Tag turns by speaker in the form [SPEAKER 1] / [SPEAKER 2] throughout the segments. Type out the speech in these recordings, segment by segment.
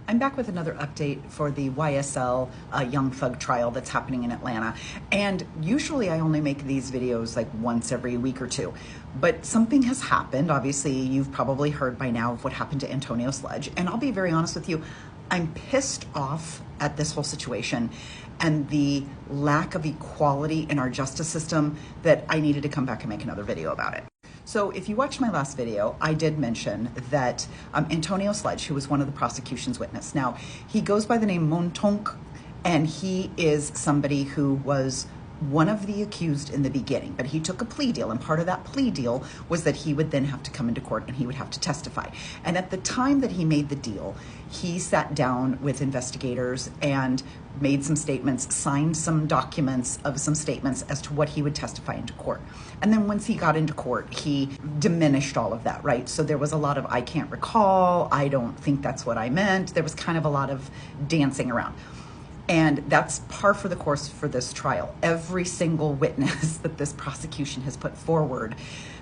[SPEAKER 1] I'm back with another update for the YSL Young Thug trial that's happening in Atlanta. And usually I only make these videos like once every week or two. But something has happened. Obviously, you've probably heard by now of what happened to Antonio Sledge. And I'll be very honest with you, I'm pissed off at this whole situation and the lack of equality in our justice system that I needed to come back and make another video about it. So if you watched my last video, I did mention that Antonio Sledge, who was one of the prosecution's witness. Now, he goes by the name Montonk, and he is somebody who was one of the accused in the beginning, but he took a plea deal, and part of that plea deal was that he would then have to come into court and he would have to testify. And at the time that he made the deal, he sat down with investigators and made some statements, signed some documents of some statements as to what he would testify into court. And then once he got into court, he diminished all of that, right? So there was a lot of, I can't recall, I don't think that's what I meant. There was kind of a lot of dancing around. And that's par for the course for this trial. Every single witness that this prosecution has put forward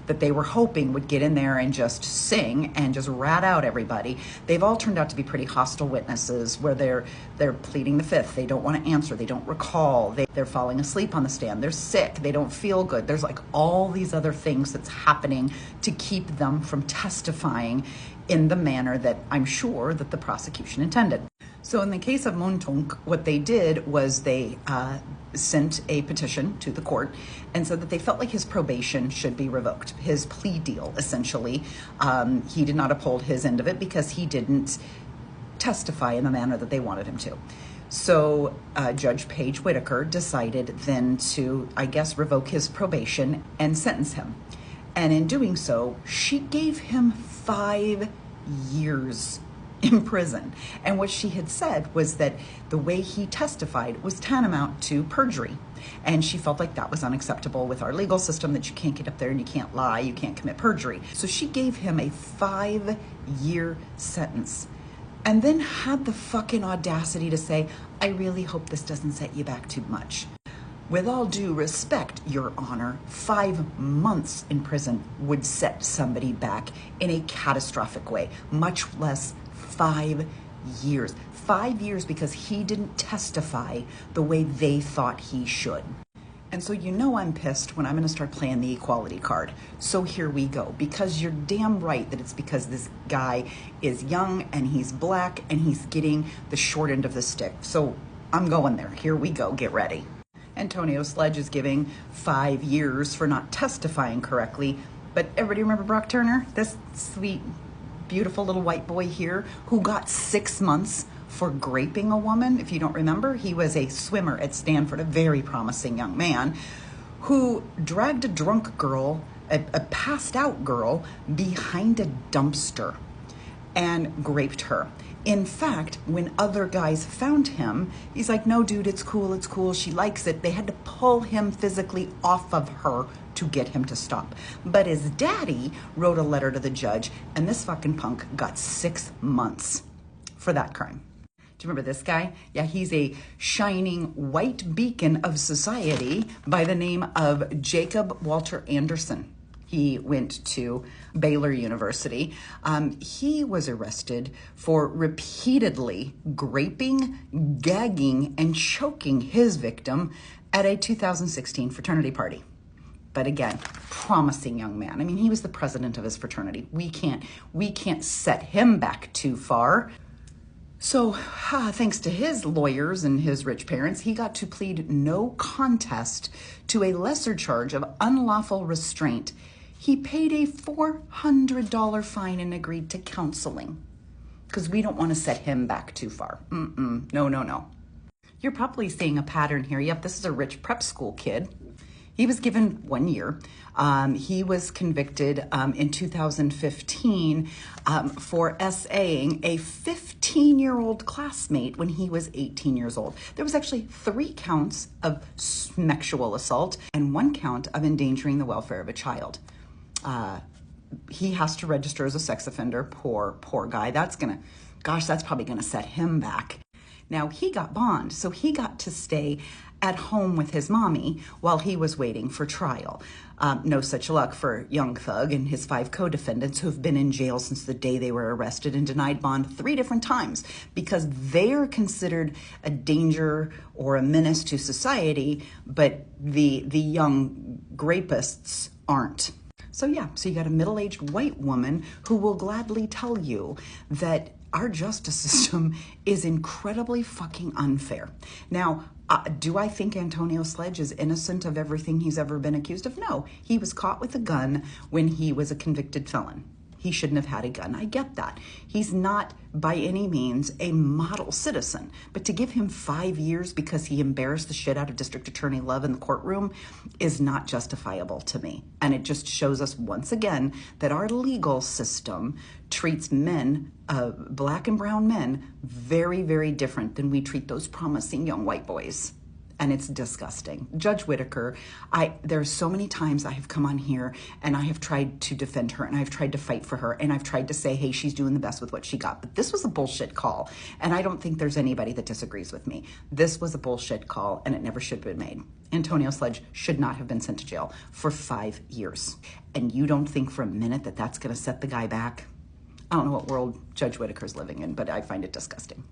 [SPEAKER 1] that they were hoping would get in there and just sing and just rat out everybody, they've all turned out to be pretty hostile witnesses where they're pleading the fifth. They don't want to answer. They don't recall. They're falling asleep on the stand. They're sick. They don't feel good. There's like all these other things that's happening to keep them from testifying in the manner that I'm sure that the prosecution intended. So in the case of Montonk, what they did was they sent a petition to the court and said that they felt like his probation should be revoked. His plea deal, essentially, he did not uphold his end of it because he didn't testify in the manner that they wanted him to. So Judge Paige Whitaker decided then to, I guess, revoke his probation and sentence him. And in doing so, she gave him 5 years in prison. And what she had said was that the way he testified was tantamount to perjury. And she felt like that was unacceptable with our legal system, that you can't get up there and you can't lie, you can't commit perjury. So she gave him a 5-year sentence and then had the fucking audacity to say, I really hope this doesn't set you back too much. With all due respect, Your Honor, 5 months in prison would set somebody back in a catastrophic way, much less 5 years. 5 years because he didn't testify the way they thought he should. And so you know I'm pissed when I'm going to start playing the equality card. So here we go. Because you're damn right that it's because this guy is young and he's black and he's getting the short end of the stick. So I'm going there. Here we go. Get ready. Antonio Sledge is giving 5 years for not testifying correctly. But everybody remember Brock Turner? This sweet, beautiful little white boy here who got 6 months for graping a woman. If you don't remember, he was a swimmer at Stanford, a very promising young man who dragged a drunk girl, a passed out girl, behind a dumpster and graped her. In fact, when other guys found him, he's like, no, dude, it's cool, she likes it. They had to pull him physically off of her to get him to stop. But his daddy wrote a letter to the judge, and this fucking punk got 6 months for that crime. Do you remember this guy? Yeah, he's a shining white beacon of society by the name of Jacob Walter Anderson. He went to Baylor University. He was arrested for repeatedly graping, gagging, and choking his victim at a 2016 fraternity party. But again, promising young man. I mean, he was the president of his fraternity. We can't set him back too far. So, thanks to his lawyers and his rich parents, he got to plead no contest to a lesser charge of unlawful restraint. He paid a $400 fine and agreed to counseling because we don't want to set him back too far. No. You're probably seeing a pattern here. Yep, this is a rich prep school kid. He was given 1 year. He was convicted in 2015 for SAing a 15-year-old classmate when he was 18 years old. There was actually 3 counts of sexual assault and 1 count of endangering the welfare of a child. He has to register as a sex offender. Poor guy. That's probably gonna set him back. Now he got bond, so he got to stay at home with his mommy while he was waiting for trial. No such luck for Young Thug and his 5 co-defendants who've been in jail since the day they were arrested and denied bond 3 different times because they're considered a danger or a menace to society, but the young rapists aren't. So yeah, so you got a middle-aged white woman who will gladly tell you that our justice system is incredibly fucking unfair. Now, do I think Antonio Sledge is innocent of everything he's ever been accused of? No, he was caught with a gun when he was a convicted felon. He shouldn't have had a gun. I get that. He's not by any means a model citizen, but to give him 5 years because he embarrassed the shit out of District Attorney Love in the courtroom is not justifiable to me. And it just shows us once again that our legal system treats men, black and brown men, very, very different than we treat those promising young white boys. And it's disgusting. Judge Whitaker, there's so many times I have come on here and I have tried to defend her and I've tried to fight for her and I've tried to say, hey, she's doing the best with what she got. But this was a bullshit call. And I don't think there's anybody that disagrees with me. This was a bullshit call and it never should have been made. Antonio Sledge should not have been sent to jail for 5 years. And you don't think for a minute that that's going to set the guy back? I don't know what world Judge Whitaker's living in, but I find it disgusting.